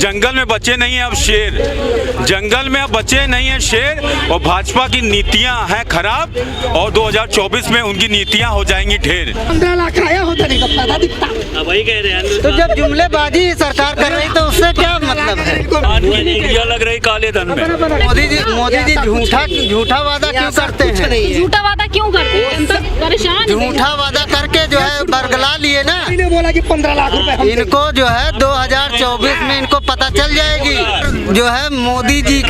जंगल में बचे नहीं हैं अब शेर, जंगल में अब बचे नहीं हैं शेर, और भाजपा की नीतियां हैं खराब, और 2024 में उनकी नीतियां हो जाएंगी ढेर। 15 लाख आया होता नहीं तो पता दिखता। वही कह रहे हैं। तो जब जुमलेबाजी सरकार कर रही तो उससे क्या मतलब है? इंडिया लग रही काले धन में। मोदी जी झूठा वादा क्यों करते हैं? झूठा वादा क्यों करते हैं? हम सब परेशान हैं। झूठा वादा करके जो है बरगला लिए ना। इन्होंने बोला कि 15 लाख रुपए इनको जो है 2024 में इनको पता चल जाएगी। जो है मोदी जी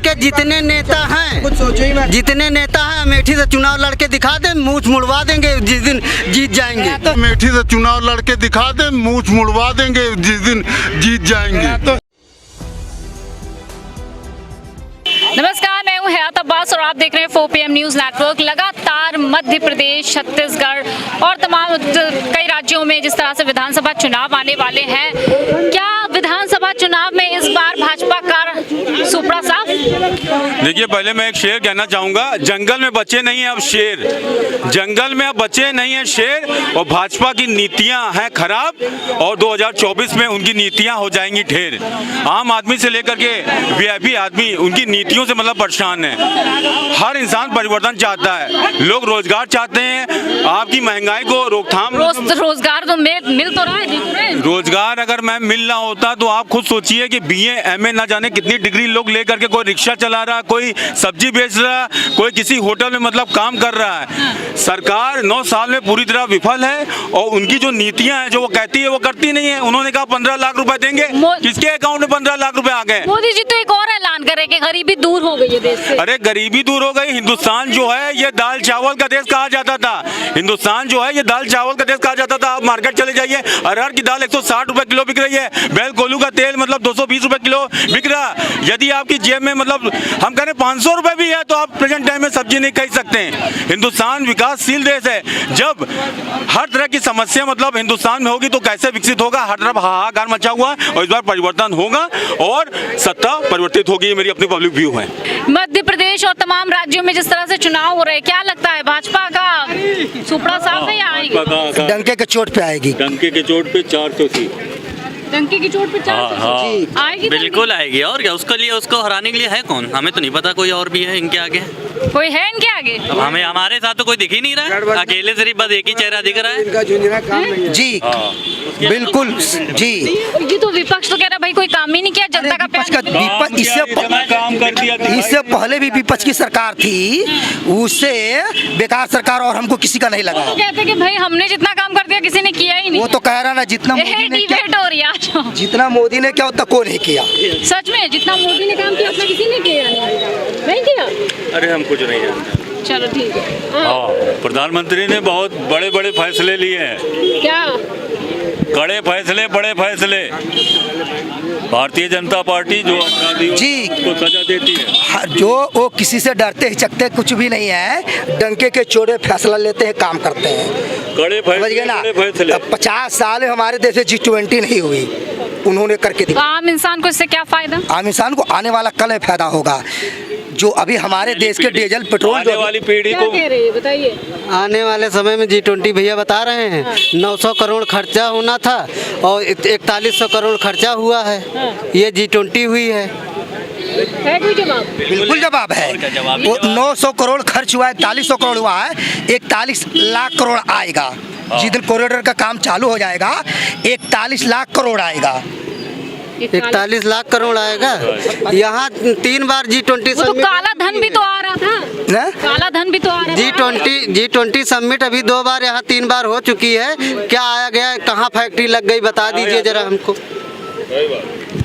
के जितने नेता हैं, जितने नेता हैं, अमेठी से चुनाव लड़के दिखा दें, मूछ मुड़वा देंगे जिस दिन जीत जाएंगे। अमेठी से चुनाव लड़के दिखा दें, मूछ मुड़वा देंगे जिस दिन जीत जाएंगे। नमस्कार, मैं हूं हयात अब्बास और आप देख रहे हैं 4PM न्यूज़ नेटवर्क। लगातार मध्य प्रदेश, छत्तीसगढ़ और तमाम कई राज्यों में जिस तरह से विधानसभा चुनाव आने वाले हैं, क्या विधानसभा चुनाव में इस बार भाजपा का सुपड़ा साफ? देखिए, पहले मैं एक शेर कहना चाहूँगा, जंगल में बचे नहीं हैं अब शेर, जंगल में अब बचे नहीं हैं शेर, और भाजपा की नीतियां हैं खराब, और 2024 में उनकी नीतियां हो जाएंगी ढेर। आम आदमी से लेकर के वीआईपी आदमी उनकी नीतियों से मतलब परेशान है। हर इंसान परिवर्तन चाहता है, लोग रोजगार चाहते हैं, आपकी महंगाई को रोकथाम। रोजगार तो मिल तो रहा है। रोजगार अगर मैम मिल रहा होता तो आप खुद सोचिए कि BA MA ना जाने कितनी डिग्री लोग लेकर के, कोई रिक्शा चला रहा, कोई सब्जी बेच रहा, कोई किसी होटल में मतलब काम कर रहा है। सरकार 9 साल में पूरी तरह विफल है, और उनकी जो नीतियां हैं, जो वो कहती है वो करती नहीं है। उन्होंने कहा 15 लाख रुपए देंगे, किसके अकाउंट में 15 लाख रुपए आ गए? मोदी जी तो एक और ऐलान करे कि गरीबी दूर हो गई है देश से। अरे गरीबी दूर हो गई। हिंदुस्तान जो है ये दाल चावल का देश कहा जाता था, हिंदुस्तान जो है ये दाल चावल का देश कहा जाता था। आप मार्केट चले जाइए, अरहर की दाल 160 रुपए किलो बिक रही है, बैल कोल्हू का तेल मतलब 220 रुपए किलो बिक रहा। यदि आपकी जेब में मतलब हम कह रहे 500 रुपए भी है तो आप प्रेजेंट टाइम में सब्जी नहीं खरीद सकते हैं। हिंदुस्तान विकासशील देश है। जब हर तरह की समस्या मतलब हिंदुस्तान में होगी तो कैसे विकसित होगा? हर तरफ हाहाकार मचा हुआ है, और इस बार परिवर्तन होगा और सत्ता परिवर्तित होगी। ये मेरी अपनी पब्लिक व्यू है। मध्य प्रदेश और तमाम राज्यों में जिस तरह से चुनाव हो रहे हैं, क्या लगता है भाजपा का सुपड़ा साफ है या आएगी? डंके के चोट पे आएगी। डंके के चोट पे 400 थी। डंके की चोट पे 400 आएगी? बिल्कुल आएगी। और क्या उसके लिए, उसको हराने के लिए है कौन? हमें तो नहीं पता कोई और भी है इनके आगे। कोई है इनके आगे? अब हमारे साथ तो कोई दिख ही नहीं रहा, अकेले सिर्फ बस एक ही चेहरा दिख रहा है। जी बिल्कुल जी। ये तो विपक्ष तो कह रहा भाई कोई काम ही नहीं किया जनता का विपक्ष काम कर दिया। इससे पहले भी विपक्ष की सरकार थी, उससे बेकार सरकार और हमको किसी का नहीं लगा। तो कहते कि भाई हमने जितना काम कर दिया किसी ने किया ही नहीं। वो तो कह रहा ना जितना मोदी ने किया उतना कोई नहीं किया। सच में जितना मोदी ने काम किया उतना किसी ने किया नहीं किया। अरे हम कुछ नहीं जानते। चलो ठीक है। हाँ, प्रधानमंत्री ने बहुत बड़े बड़े फैसले लिए हैं। क्या? कड़े फैसले, बड़े फैसले। भारतीय जनता पार्टी जो अपराधियों को सजा देती है, जो वो किसी से डरते हिचकते कुछ भी नहीं है, डंके के चोरे फैसला लेते हैं, काम करते हैं। कड़े फैसले ना। 50 साल हमारे देश में G20 नहीं हुई, उन्होंने करके दिखा। आम इंसान को इससे क्या फायदा? आम इंसान को आने वाला कल में फायदा होगा। जो अभी हमारे देश के डीजल पेट्रोल आने वाली पीढ़ी को बताइए। आने वाले समय में G20 भैया बता रहे हैं 900 करोड़ खर्चा होना था और 4100 करोड़ खर्चा हुआ है। ये G20 हुई है। कोई जवाब? बिल्कुल जवाब है। वो 900 करोड़ खर्च हुआ है, 4100 करोड़ हुआ है, 41 लाख करोड़ आएगा। जिस दिन कॉरिडोर का काम चालू हो जाएगा 41 लाख करोड़ आएगा। 41 लाख करोड़ आएगा। यहाँ 3 बार G20 तो काला धन भी तो आ रहा था ना? काला धन भी तो आ रहा था। G20 समिट अभी 2 बार यहाँ 3 बार हो चुकी है। क्या आया गया, कहाँ फैक्ट्री लग गई, बता दीजिए जरा हमको।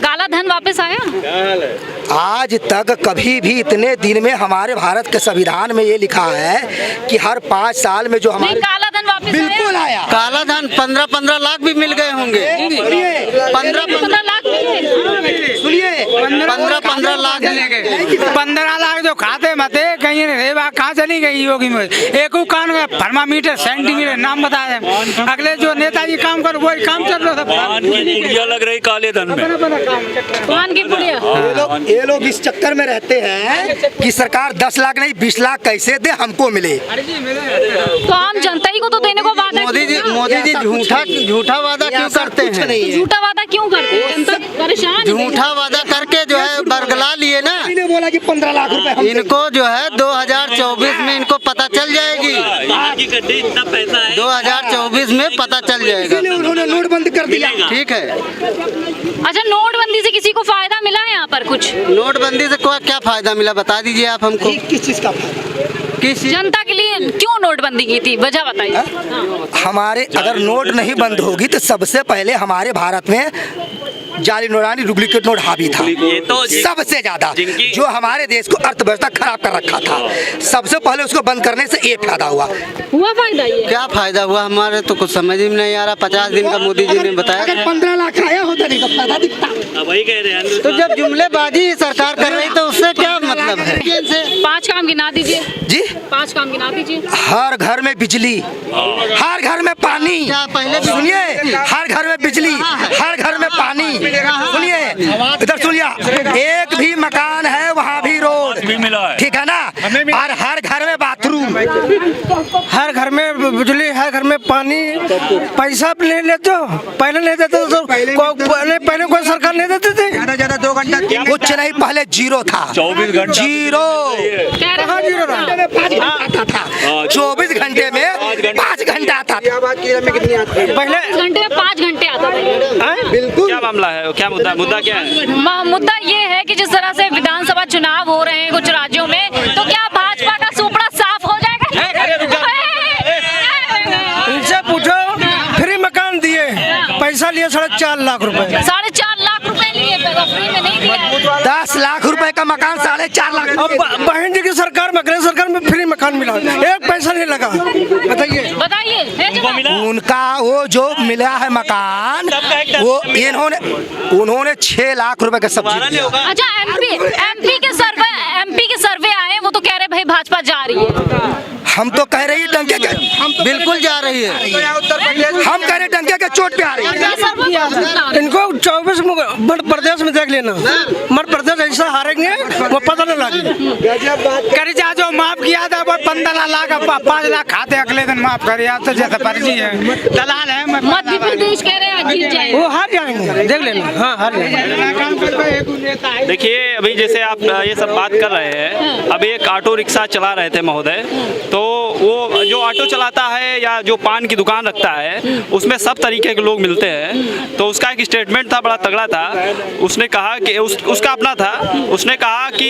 काला धन वापस आया? आज तक कभी भी इतने दिन में हमारे भारत के संविधान में ये लिखा है कि हर 5 साल में जो हमारे काला धन वापस बिल्कुल आया। काला धन 15-15 लाख भी मिल गए होंगे। 15 लाख सुनिए 15-15 लाख मिल गए। 15 लाख जो तो खाते मते कहीं रेवा कहाँ चली गई होगी मुझे एक कान में थर्मामीटर सेंटीमीटर नाम बता दें अगले जो नेताजी काम कर वही काम चल रहा था पुड़िया लग रही काले धन में पान की पुड़िया। ये लोग इस चक्कर में रहते हैं कि सरकार 10 लाख नहीं 20 लाख कैसे दे हमको मिले। तो आम जनता ही को तो देने को वादा मोदी जी झूठा वादा क्यों करते हैं? झूठा वादा क्यों करते हैं? जनता परेशान है। झूठा वादा करके जो है बरगला लिए ना, इन्होंने बोला कि 15 लाख रुपए हम इनको जो है 2024 में इनको पता चल जाएगी। इतना पैसा है 2024 में पता चल जाएगा। इसीलिए उन्होंने नोटबंदी कर दिया। ठीक है, अच्छा, नोटबंदी से किसी को फायदा मिला है यहाँ पर कुछ? नोटबंदी से क्या फायदा मिला बता दीजिए आप हमको। किस चीज का फायदा? किस चीज? जनता के लिए क्यों नोटबंदी की थी, वजह बताइए। हाँ। हमारे अगर नोट नहीं बंद होगी तो सबसे पहले हमारे भारत में जाली नोटानी डुप्लीकेट नोट हावी था। ये तो सबसे ज्यादा जिनकी- जो हमारे देश को अर्थव्यवस्था खराब कर रखा था, सबसे पहले उसको बंद करने से ये फायदा हुआ। फायदा ये क्या फायदा हुआ हमारे तो कुछ समझ में नहीं आ रहा। 50 दिन का मोदी जी ने बताया। अगर 15 लाख आया होता नहीं तो फायदा दिखता। वही कह रहे हैं तो जब जुमलेबाजी सरकार कर रही तो उससे क्या मतलब है? 5 काम गिना दीजिए जी, 5 काम गिना दीजिए। हर घर में बिजली, हर घर में पानी। क्या पहले सुनिए, हर घर में बिजली, हर घर में पानी। सुनिए, इधर सुनिए, एक भी मकान है वहाँ भी रोड भी मिला है। ठीक है ना, और हर घर में बाथरूम, हर घर में बिजली हर घर में पानी। पैसा ले लेते हो पहले नहीं देते तो पहले कोई सरकार नहीं देती थी। ज्यादा 2 घंटा कुछ नहीं, पहले जीरो था। 24 घंटा जीरो कह रहे कहाँ जीरो रहा? 5 घंटा था। 24 घंटे में 5 घंटा आता था। पहले घंटे में 5 घंटे आता था। बिल्कुल। क्या मामला है, क्या मुद्दा क्या है? मुद्दा ये है कि जिस तरह से विधानसभा चुनाव हो रहे हैं कुछ राज्यों में, तो क्या भाजपा का सुपड़ा साफ हो जाएगा? इनसे पूछो फ्री मकान दिए, पैसा लिए 4.5 लाख रुपए। 4.5 लाख रुपए लिए, फ्री में नहीं दिया। 10 लाख रुपए का मकान 4.5 लाख। अब बहन जी की सरकार में अगले सरकार में फ्री मकान मिला, एक पैसा नहीं लगा। बताइए बताइए, है जवाब? उनका वो जो मिला है मकान, वो उन्होंने 6 लाख रुपए का सब्सिडी दिया। अच्छा, एमपी के सर्वे आए, वो तो कह रहे भाई भाजपा जा रही है। हम तो कह रही डंके के, बिल्कुल जा रही है। हम कह रहे डंके के चोट पे आ रही है। इनको 24 मध्य प्रदेश में देख लेना, मध्य प्रदेश ऐसा हारेंगे वो पता नहीं लगे। करी जा जो माफ किया था वो 15 लाख 5 लाख खाते अगले दिन माफ कर, तो जैसे फर्जी है दलाल है। मध्य प्रदेश कह रहे हैं जीत जाएगा। वो हार जाएंगे, देख लेना। हाँ, हार जाएंगे। देखिए, अभी जैसे आप ये सब बात कर रहे हैं, अभी एक ऑटो रिक्शा चला रहे थे महोदय, तो वो जो ऑटो चलाता है या जो पान की दुकान रखता है उसमें सब तरीके के लोग मिलते हैं। तो उसका एक स्टेटमेंट था, बड़ा तगड़ा था। उसने कहा कि उसका अपना था, उसने कहा कि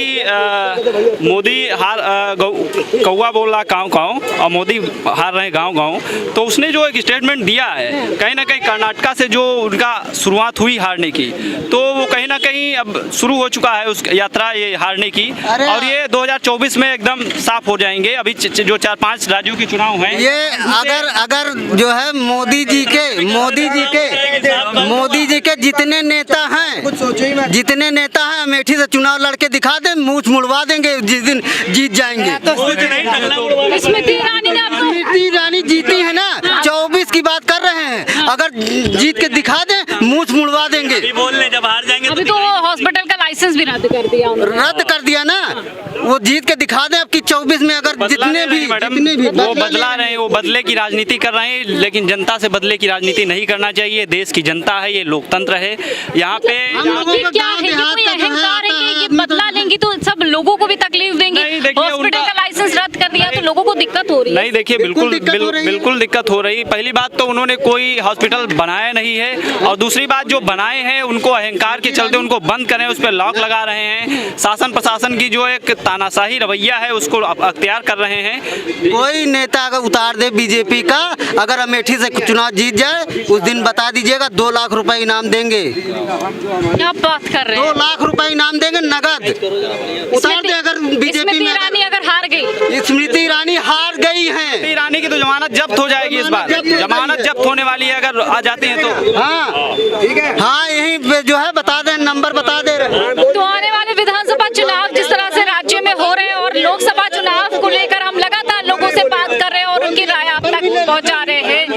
मोदी कौवा बोल रहा काँव काँव और मोदी हार रहे गाँव गाँव। तो उसने जो एक स्टेटमेंट दिया है, कहीं ना कहीं कर्नाटका से जो उनका शुरुआत हुई हारने की, तो वो कहीं ना कहीं अब शुरू हो चुका है उस यात्रा ये हारने की, और ये 2024 में एकदम साफ हो जाएंगे। अभी जो 4-5 राज्यों के चुनाव हैं, ये अगर जो है मोदी जी के जितने नेता हैं अमेठी से चुनाव लड़के दिखा दे, मूछ मुड़वा देंगे जिस दिन जीत जाएंगे। स्मृति ईरानी ने आपको स्मृति ईरानी जीती है ना, 24 की बात कर रहे हैं। अगर जीत के दिखा दे, मूछ मुड़वा देंगे। बोल रहे जब हार जाएंगे अभी तो हॉस्पिटल का लाइसेंस भी रद्द कर दिया उन्होंने। रद्द कर दिया ना, वो जीत के दिखा दे। अब की 24 में अगर जितने भी वो बदला रहे हैं, वो बदले की राजनीति कर रहे हैं, लेकिन जनता से बदले की राजनीति नहीं करना चाहिए। देश की जनता है, ये लोकतंत्र है। यहाँ पे आखिर क्या है कि कोई अहंकार है कि बदला लेंगी तो सब लोगों को भी तकलीफ देंगे? हॉस्पिटल का लाइसेंस रद्द कर दिया तो लोगों को दिक्कत हो रही है। नहीं, देखिए, बिल्कुल दिक्कत हो रही। पहली बात तो उन्होंने कोई हॉस्पिटल बनाया नहीं है, और दूसरी बात जो बनाए हैं उनको अहंकार के चलते उनको बंद करें, उस पर लॉक लगा रहे हैं। शासन प्रशासन की जो एक तानाशाही रवैया है उसको अख्तियार कर रहे हैं। कोई नेता अगर उतार दे बीजेपी का, अगर अमेठी से चुनाव जीत जाए, उस दिन बता दीजिएगा 2 लाख रुपए इनाम देंगे। क्या बात कर रहे 2 हैं? लाख रुपए इनाम देंगे नगद। उतार दे अगर बीजेपी स्मृति में। ईरानी अगर हार गई, स्मृति ईरानी हार गई हैं। ईरानी की तो जमानत जब्त हो जाएगी इस बार। जमानत जब्त होने वाली है अगर आ जाती है तो। हाँ, यही पे जो है बता दें, नंबर बता दे रहे हैं। तो आने वाले विधानसभा चुनाव जिस तरह से राज्य में हो रहे हैं रहे हैं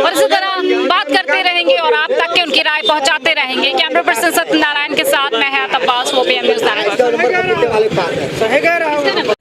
और इसी तरह बात करते रहेंगे और आप तक के उनकी राय पहुंचाते रहेंगे। कैमरा पर्सन सत्यनारायण के साथ मैं हयात अब्बास, OPM न्यूज़ नेटवर्क।